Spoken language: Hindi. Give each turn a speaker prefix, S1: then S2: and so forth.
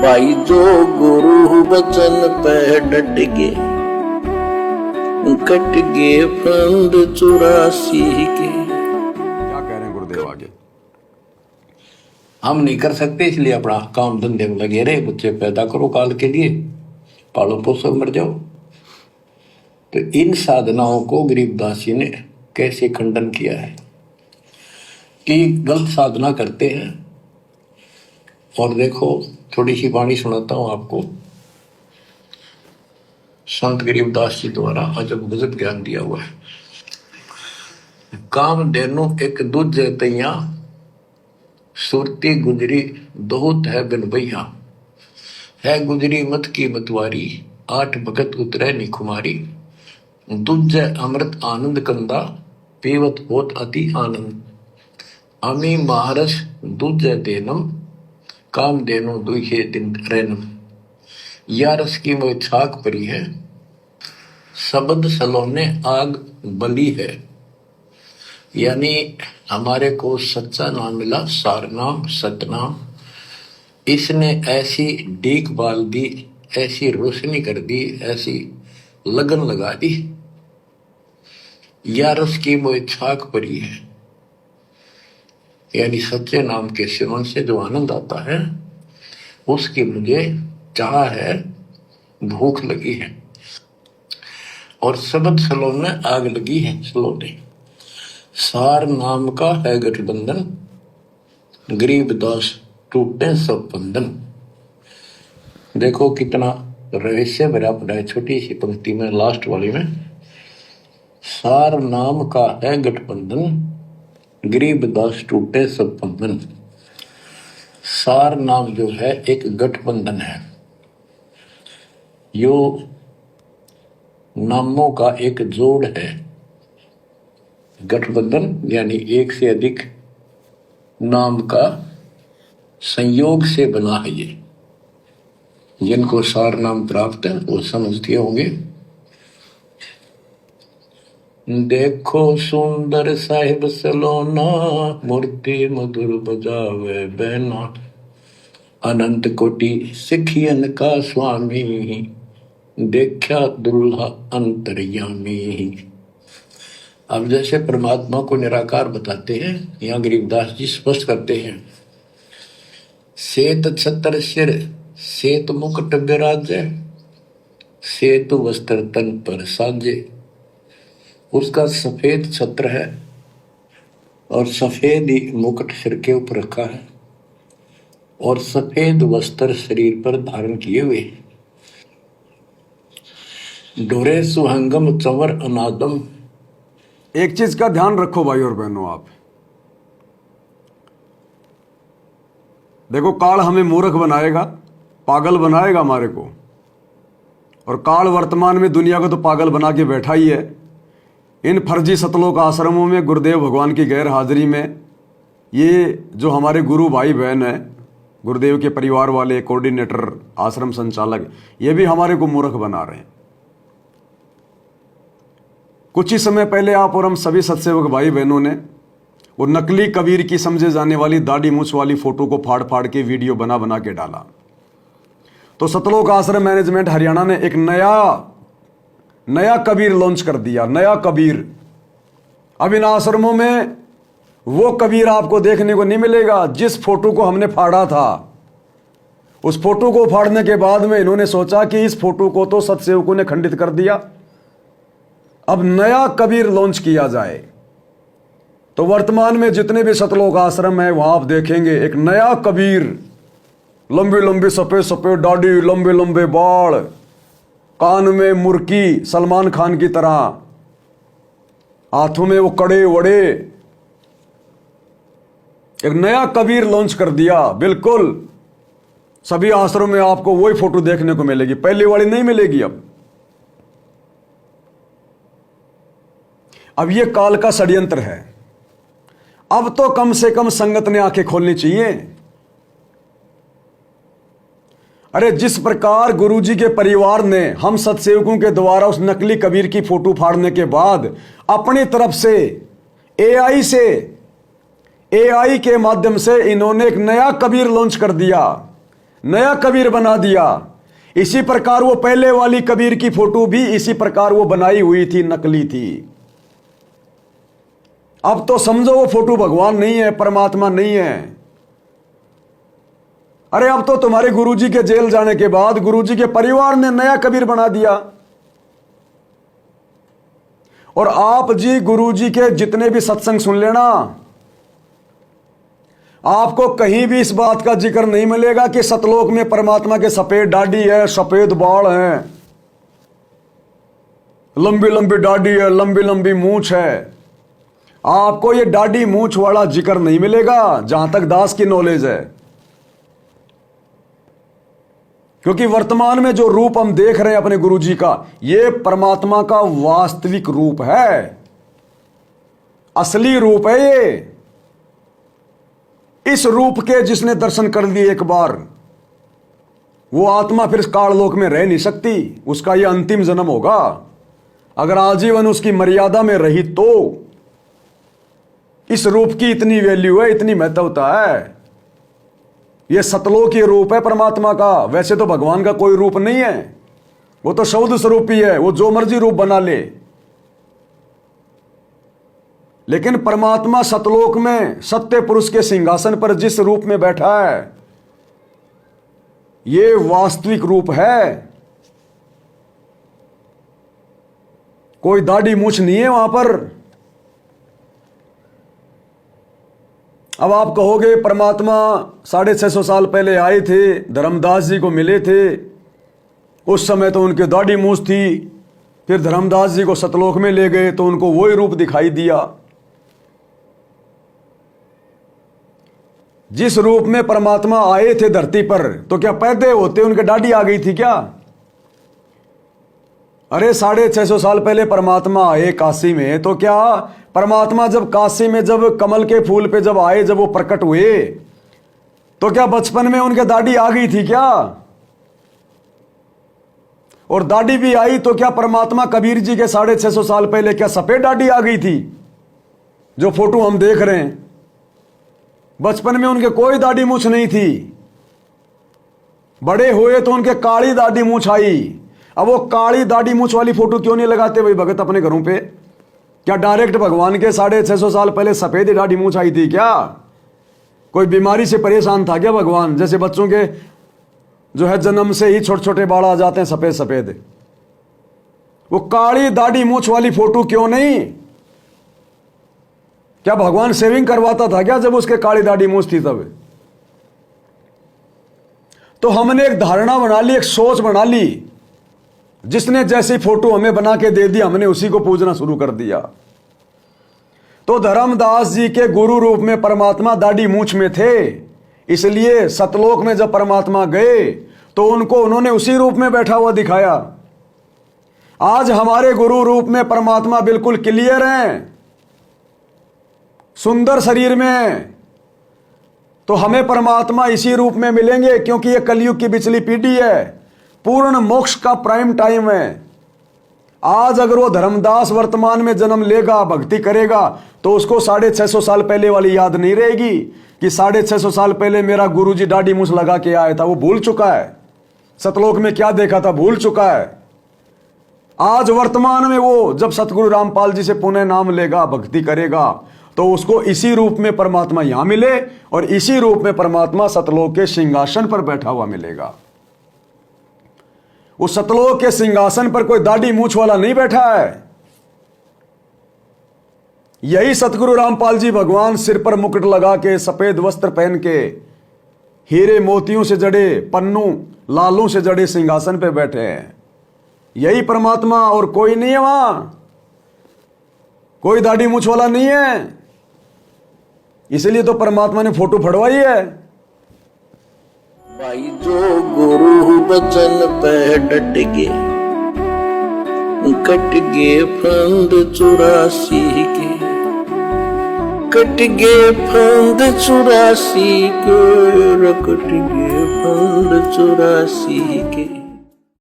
S1: भाई जो गुरु वचन पे डट गे, कट गे फंद 84 के।
S2: क्या कह रहे हैं गुरुदेव आगे?
S3: हम नहीं कर सकते, इसलिए अपना काम धंधे में लगे रहे, बच्चे पैदा करो काल के लिए, पालो पोसो मर जाओ। तो इन साधनाओं को गरीबदास जी ने कैसे खंडन किया है कि गलत साधना करते हैं। और देखो, थोड़ी सी वाणी सुनाता हूं आपको। संत गरीबदास जी द्वारा अजब गजब ज्ञान दिया हुआ है। काम देनो एक दूजे तैया, सुरती गुजरी दोहत है बिन भैया। है गुजरी मत की मतवारी, 8 भगत उतरे नी खुमारी। दूजे अमृत आनंद कंदा, पीवत होत अति आनंद। अमी महारस दूजे देनम, काम देनो दुहे दिन रैनम। या रस की मोह छाक परी है, शब्द सलोने आग बली है। यानी हमारे को सच्चा नाम मिला, सार नाम, सतनाम। इसने ऐसी डीक बाल दी, ऐसी रोशनी कर दी, ऐसी लगन लगा दी। या रस की मोह छाक परी है, यानी सच्चे नाम के सेवन से जो आनंद आता है उसकी मुझे चाह है, भूख लगी है। और शब्द सलोने आग लगी है, सलोने। सार नाम का है गठबंधन, गरीबदास टूटे सब बंधन। देखो कितना रहस्य भरा पड़ा है छोटी सी पंक्ति में, लास्ट वाली में। सार नाम का है गठबंधन, गरीबदास टूटे सब बंधन। सार नाम जो है एक गठबंधन है, यो नामों का एक जोड़ है। गठबंधन यानी एक से अधिक नाम का संयोग से बना है ये। जिनको सार नाम प्राप्त है वो समझते होंगे। देखो सुंदर साहिब सलोना, मूर्ति मधुर बजावे बैना। अनंत कोटि सिखियन का स्वामी, देखा दुल्हा अंतर्यामी। अब जैसे परमात्मा को निराकार बताते हैं, यहाँ गरीबदास जी स्पष्ट करते हैं। श्वेत छत्र सिर, श्वेत मुकुट विराजे, श्वेत वस्त्र तन पर साजे। उसका सफेद छत्र है और सफेद ही मुकुट सिर के ऊपर रखा है और सफेद वस्त्र शरीर पर धारण किए हुए। डोरे सुहंगम चंवर अनादम।
S2: एक चीज का ध्यान रखो भाई और बहनों, आप देखो, काल हमें मूर्ख बनाएगा, पागल बनाएगा हमारे को। और काल वर्तमान में दुनिया को तो पागल बना के बैठा ही है। इन फर्जी सतलोक आश्रमों में गुरुदेव भगवान की गैर हाजिरी में ये जो हमारे गुरु भाई बहन है, गुरुदेव के परिवार वाले, कोऑर्डिनेटर, आश्रम संचालक, ये भी हमारे को मूर्ख बना रहे हैं। कुछ ही समय पहले आप और हम सभी सत्सेवक भाई बहनों ने वो नकली कबीर की समझे जाने वाली दाढ़ी मूछ वाली फोटो को फाड़ फाड़ के वीडियो बना बना के डाला। तो सतलोक आश्रम मैनेजमेंट हरियाणा ने एक नया कबीर लॉन्च कर दिया, नया कबीर। अब इन आश्रमों में वो कबीर आपको देखने को नहीं मिलेगा जिस फोटो को हमने फाड़ा था। उस फोटो को फाड़ने के बाद में इन्होंने सोचा कि इस फोटो को तो सत्सेवकों ने खंडित कर दिया, अब नया कबीर लॉन्च किया जाए। तो वर्तमान में जितने भी सतलोक आश्रम है वहां आप देखेंगे एक नया कबीर, लंबी लंबी सफेद सफेद दाढ़ी, लंबे लंबे बाल, कान में मुर्की सलमान खान की तरह, हाथों में वो कड़े वड़े। एक नया कबीर लॉन्च कर दिया। बिल्कुल सभी आश्रम में आपको वही फोटो देखने को मिलेगी, पहले वाली नहीं मिलेगी। अब ये काल का षड्यंत्र है। अब तो कम से कम संगत ने आंखें खोलनी चाहिए। अरे जिस प्रकार गुरुजी के परिवार ने हम सत्सेवकों के द्वारा उस नकली कबीर की फोटो फाड़ने के बाद अपनी तरफ से एआई के माध्यम से इन्होंने एक नया कबीर लॉन्च कर दिया। नया कबीर बना दिया। इसी प्रकार वो पहले वाली कबीर की फोटो भी इसी प्रकार वो बनाई हुई थी, नकली थी। अब तो समझो वो फोटो भगवान नहीं है, परमात्मा नहीं है। अरे अब तो तुम्हारे गुरुजी के जेल जाने के बाद गुरुजी के परिवार ने नया कबीर बना दिया। और आप जी गुरुजी के जितने भी सत्संग सुन लेना, आपको कहीं भी इस बात का जिक्र नहीं मिलेगा कि सतलोक में परमात्मा के सफेद दाढ़ी है, सफेद बाल है, लंबी लंबी दाढ़ी है, लंबी लंबी मूंछ है। आपको ये दाढ़ी मूंछ वाला जिक्र नहीं मिलेगा जहां तक दास की नॉलेज है। क्योंकि वर्तमान में जो रूप हम देख रहे हैं अपने गुरुजी का, ये परमात्मा का वास्तविक रूप है, असली रूप है ये। इस रूप के जिसने दर्शन कर लिए एक बार, वो आत्मा फिर काललोक में रह नहीं सकती। उसका यह अंतिम जन्म होगा। अगर आजीवन उसकी मर्यादा में रही तो इस रूप की इतनी वैल्यू है, इतनी महत्वता है। यह सतलोकी रूप है परमात्मा का। वैसे तो भगवान का कोई रूप नहीं है, वो तो शब्द स्वरूप ही है, वो जो मर्जी रूप बना ले। लेकिन परमात्मा सतलोक में सत्य पुरुष के सिंहासन पर जिस रूप में बैठा है, ये वास्तविक रूप है। कोई दाढ़ी मूछ नहीं है वहां पर। अब आप कहोगे परमात्मा 650 साल पहले आए थे, धर्मदास जी को मिले थे, उस समय तो उनके दाढ़ी मूछ थी, फिर धर्मदास जी को सतलोक में ले गए तो उनको वही रूप दिखाई दिया। जिस रूप में परमात्मा आए थे धरती पर, तो क्या पैदे होते उनके दाढ़ी आ गई थी क्या? अरे 650 साल पहले परमात्मा आए काशी में, तो क्या परमात्मा जब काशी में जब कमल के फूल पे जब आए, जब वो प्रकट हुए, तो क्या बचपन में उनके दाढ़ी आ गई थी क्या? और दाढ़ी भी आई तो क्या परमात्मा कबीर जी के 650 साल पहले क्या सफेद दाढ़ी आ गई थी? जो फोटो हम देख रहे हैं, बचपन में उनके कोई दाढ़ी मूछ नहीं थी। बड़े हुए तो उनके काली दाढ़ी मूछ आई। अब वो काली दाढ़ी मूछ वाली फोटो क्यों नहीं लगाते भाई भगत अपने घरों पे? क्या डायरेक्ट भगवान के 650 साल पहले सफेद दाढ़ी मूछ आई थी क्या? कोई बीमारी से परेशान था क्या भगवान? जैसे बच्चों के जो है जन्म से ही छोटे छोटे बाल आ जाते हैं सफेद सफेद, वो काली दाढ़ी मूछ वाली फोटो क्यों नहीं? क्या भगवान शेविंग करवाता था क्या जब उसके काली दाढ़ी मूछ थी तब? तो हमने एक धारणा बना ली, एक सोच बना ली, जिसने जैसी फोटो हमें बना के दे दी हमने उसी को पूजना शुरू कर दिया। तो धर्मदास जी के गुरु रूप में परमात्मा दाढ़ी मूछ में थे, इसलिए सतलोक में जब परमात्मा गए तो उनको उन्होंने उसी रूप में बैठा हुआ दिखाया। आज हमारे गुरु रूप में परमात्मा बिल्कुल क्लियर हैं, सुंदर शरीर में, तो हमें परमात्मा इसी रूप में मिलेंगे, क्योंकि यह कलयुग की पिछली पीढ़ी है, पूर्ण मोक्ष का प्राइम टाइम है। आज अगर वो धर्मदास वर्तमान में जन्म लेगा, भक्ति करेगा, तो उसको 650 साल पहले वाली याद नहीं रहेगी कि 650 साल पहले मेरा गुरुजी दाढ़ी मूछ लगा के आया था। वो भूल चुका है, सतलोक में क्या देखा था भूल चुका है। आज वर्तमान में वो जब सतगुरु रामपाल जी से पुनः नाम लेगा, भक्ति करेगा, तो उसको इसी रूप में परमात्मा यहां मिले और इसी रूप में परमात्मा सतलोक के सिंहासन पर बैठा हुआ मिलेगा। उस सतलोक के सिंहासन पर कोई दाढ़ी मूछ वाला नहीं बैठा है। यही सतगुरु रामपाल जी भगवान सिर पर मुकुट लगा के, सफेद वस्त्र पहन के, हीरे मोतियों से जड़े, पन्नू लालों से जड़े सिंहासन पे बैठे हैं। यही परमात्मा, और कोई नहीं है वहां, कोई दाढ़ी मूछ वाला नहीं है। इसलिए तो परमात्मा ने फोटो फड़वाई है।
S1: भाई जो गुरु बचन पे डट गए, कट गए फंद 84 के, कट गए फंद 84 के, कट गए फंद 84 के।